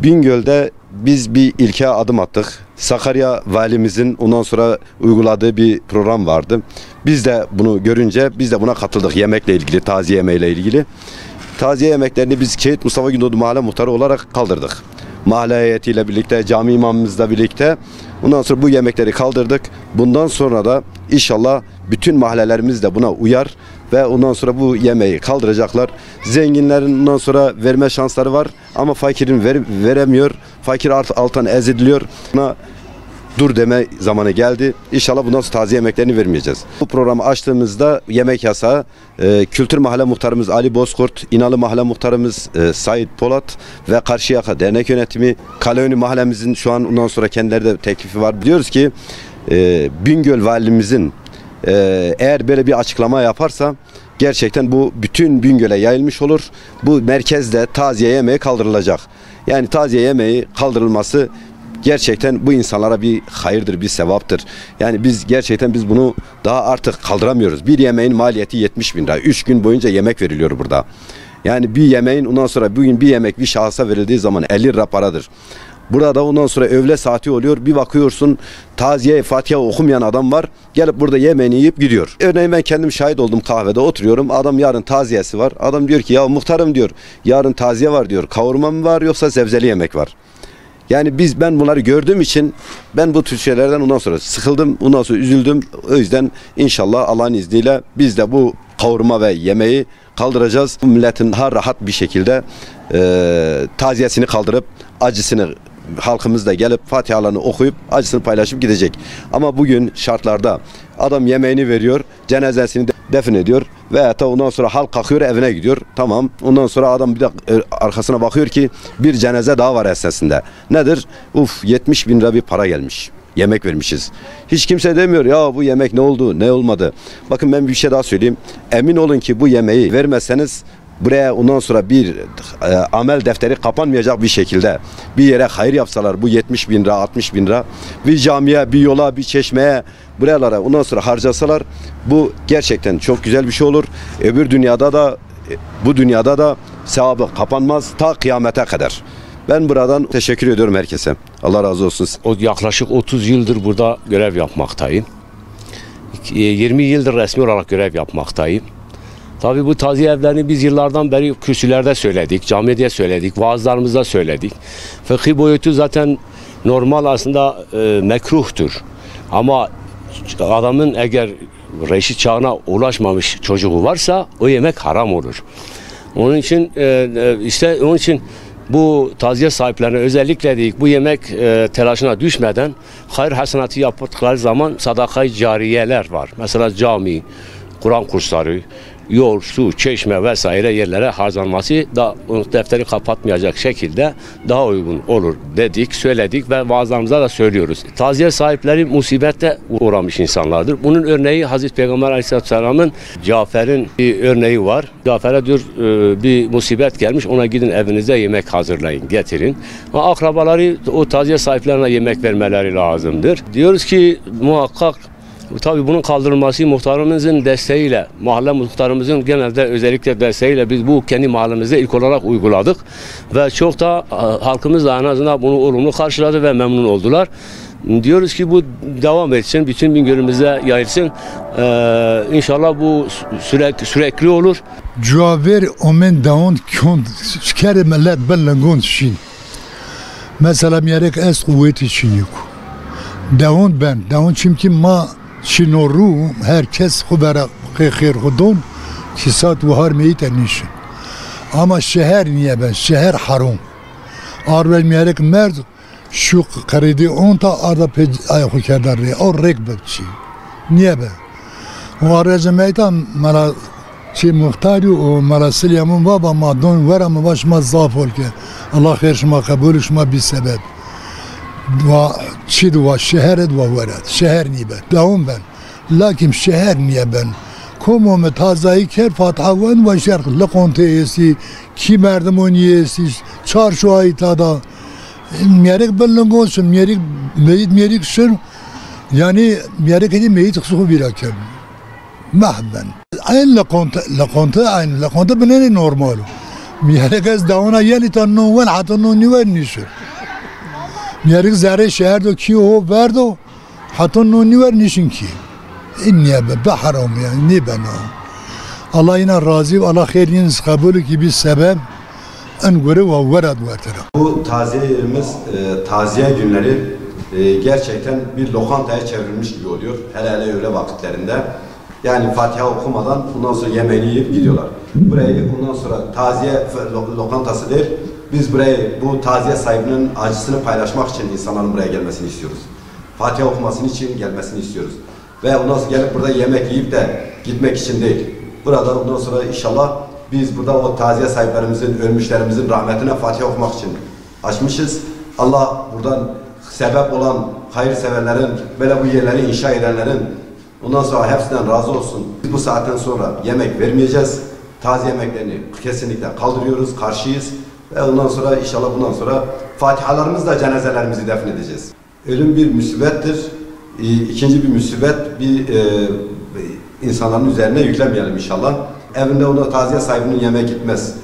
Bingöl'de biz bir ilke adım attık. Sakarya valimizin ondan sonra uyguladığı bir program vardı. Biz de bunu görünce biz de buna katıldık, yemekle ilgili, taziye yemeğiyle ilgili. Taziye yemeklerini biz Şehit Mustafa Gündoğdu Mahalle Muhtarı olarak kaldırdık. Mahalle heyetiyle birlikte, cami imamımızla birlikte ondan sonra bu yemekleri kaldırdık. Bundan sonra da inşallah bütün mahallelerimiz de buna uyar ve ondan sonra bu yemeği kaldıracaklar. Zenginlerin ondan sonra verme şansları var ama fakirin veremiyor. Fakir alttan eziliyor. Buna dur deme zamanı geldi. İnşallah bundan sonra taziye yemeklerini vermeyeceğiz. Bu programı açtığımızda yemek yasağı, Kültür Mahalle Muhtarımız Ali Bozkurt, İnalı Mahalle Muhtarımız Said Polat ve Karşıyaka Dernek Yönetimi, Kaleönü Mahallemizin şu an ondan sonra kendileri de teklifi var. Biliyoruz ki Bingöl Valimizin eğer böyle bir açıklama yaparsa gerçekten bu bütün Bingöl'e yayılmış olur. Bu merkezde taziye yemeği kaldırılacak. Yani taziye yemeği kaldırılması gerçekten bu insanlara bir hayırdır, bir sevaptır. Yani biz gerçekten bunu daha artık kaldıramıyoruz. Bir yemeğin maliyeti 70.000 lira. 3 gün boyunca yemek veriliyor burada. Yani bir yemeğin ondan sonra bugün bir yemek bir şahsa verildiği zaman 50 lira paradır. Burada ondan sonra öğle saati oluyor. Bir bakıyorsun taziye Fatiha okumayan adam var. Gelip burada yemeğini yiyip gidiyor. Örneğin ben kendim şahit oldum, kahvede oturuyorum. Adam yarın taziyesi var. Adam diyor ki ya muhtarım diyor. Yarın taziye var diyor. Kavurma mı var yoksa sebzeli yemek var. Yani ben bunları gördüğüm için ben bu tür şeylerden ondan sonra sıkıldım. Ondan sonra üzüldüm. O yüzden inşallah Allah'ın izniyle biz de bu kavurma ve yemeği kaldıracağız. Bu milletin daha rahat bir şekilde taziyesini kaldırıp acısını halkımız da gelip fatihalarını okuyup acısını paylaşıp gidecek. Ama bugün şartlarda adam yemeğini veriyor, cenazesini defin ediyor ve ondan sonra halk kalkıyor evine gidiyor. Tamam. Ondan sonra adam bir de arkasına bakıyor ki bir cenaze daha var esasında. Nedir? 70.000 lira bir para gelmiş. Yemek vermişiz. Hiç kimse demiyor ya bu yemek ne oldu, ne olmadı. Bakın ben bir şey daha söyleyeyim. Emin olun ki bu yemeği vermezseniz buraya ondan sonra bir amel defteri kapanmayacak bir şekilde bir yere hayır yapsalar bu 70.000 lira, 60.000 lira bir camiye, bir yola, bir çeşmeye buralara ondan sonra harcasalar bu gerçekten çok güzel bir şey olur. Öbür dünyada da bu dünyada da sevabı kapanmaz ta kıyamete kadar. Ben buradan teşekkür ediyorum herkese. Allah razı olsun. Yaklaşık 30 yıldır burada görev yapmaktayım. 20 yıldır resmi olarak görev yapmaktayım. Tabii bu taziye evlerini biz yıllardan beri kürsülerde söyledik, camide söyledik, vaazlarımızda söyledik. Fıkhi boyutu zaten normal aslında mekruhtur. Ama adamın eğer reşit çağına ulaşmamış çocuğu varsa o yemek haram olur. Onun için onun için bu taziye sahiplerine özellikle dedik bu yemek telaşına düşmeden hayır hasenatı yaptıkları zaman sadaka-i cariyeler var. Mesela cami, Kur'an kursları, yol, su, çeşme vesaire yerlere harcanması da defteri kapatmayacak şekilde daha uygun olur dedik, söyledik ve vaazlarımızda da söylüyoruz. Taziye sahipleri musibette uğramış insanlardır. Bunun örneği Hazreti Peygamber Aleyhisselam'ın Cafer'in bir örneği var. Cafer'e diyor bir musibet gelmiş, ona gidin evinize yemek hazırlayın, getirin. Ama akrabaları o taziye sahiplerine yemek vermeleri lazımdır. Diyoruz ki muhakkak tabii bunun kaldırılması muhtarımızın desteğiyle, mahalle muhtarımızın genelde özellikle desteğiyle biz bu kendi mahallemizde ilk olarak uyguladık. Ve çok da halkımız da en azından bunu olumlu karşıladı ve memnun oldular. Diyoruz ki bu devam etsin, bütün Bingöl'ümüzde yayılsın. İnşallah bu sürekli olur. Cafer omen daon kont şker millet bellangon şin. Mesela miyerek es kuvveti çin yok. Daon çünkü ma şinoru herkes kubera khir khudun kisat ve harmeyi tenişin. Ama şehir niye ben? Şehir haram. Arvel miyerek merd şu kredi onta arda ayakı kerdari. O rekbetçi. Niye ben? O aracımeyta mala muhtari o mala silyamun baba madon vera mı başıma zaf ol ki Allah her şuma kabul şuma bir sebep. Çid ve şehret ve verat. Şehir niye ben? Daum ben. Lakin şehir niye ben? Komu tazayı ker fathavan ve şerh lekonte yesi ki merdimon yesi çarşı aytada miyerek bellangon sun miyerek sun yani miyerek edi meyit ksuhu birakem mahben aynı lekonte aynı lekonte benene normal Miyerek ez davana yeni ta noven hatta noniver nişur. Miyerek zare şehir do ki o verdo hatta noniver nişin ki. İnniye be haram yani ne ben o. Allah yine razı Allah hayriniz kabul ki bir sebep en göre ve verad vertera. Bu taziye yerimiz, taziye günleri gerçekten bir lokantaya çevrilmiş gibi oluyor. Hele hele öğle vakitlerinde. Yani Fatiha okumadan ondan sonra yemeğini yiyip gidiyorlar. Burayı ondan sonra taziye lokantası değil. Biz burayı bu taziye sahibinin acısını paylaşmak için insanların buraya gelmesini istiyoruz. Fatiha okumasını için gelmesini istiyoruz. Ve ondan sonra gelip burada yemek yiyip de gitmek için değil. Burada ondan sonra inşallah biz burada o taziye sahiplerimizin, ölmüşlerimizin rahmetine Fatiha okumak için açmışız. Allah buradan sebep olan hayırseverlerin, böyle bu yerleri inşa edenlerin ondan sonra hepsinden razı olsun. Biz bu saatten sonra yemek vermeyeceğiz. Taziye yemeklerini kesinlikle kaldırıyoruz, karşıyız. Ve ondan sonra inşallah bundan sonra Fatihalarımızla cenazelerimizi defnedeceğiz. Ölüm bir musibettir. İkinci bir musibet insanların üzerine yüklemeyelim inşallah. Evinde ona taziye sahibinin yemek gitmez.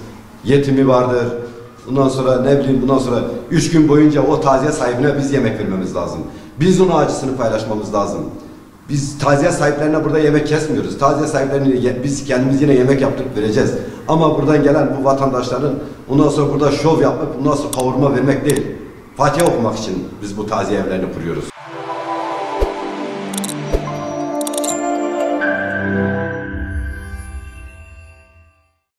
Yetimi vardır. Bundan sonra ne bileyim bundan sonra 3 gün boyunca o taziye sahibine biz yemek vermemiz lazım. Biz onun acısını paylaşmamız lazım. Biz taziye sahiplerine burada yemek kesmiyoruz. Taziye sahiplerine biz kendimiz yine yemek yaptırıp vereceğiz. Ama buradan gelen bu vatandaşların ondan sonra burada şov yapıp ondan sonra kavurma vermek değil. Fatiha okumak için biz bu taziye evlerini kuruyoruz.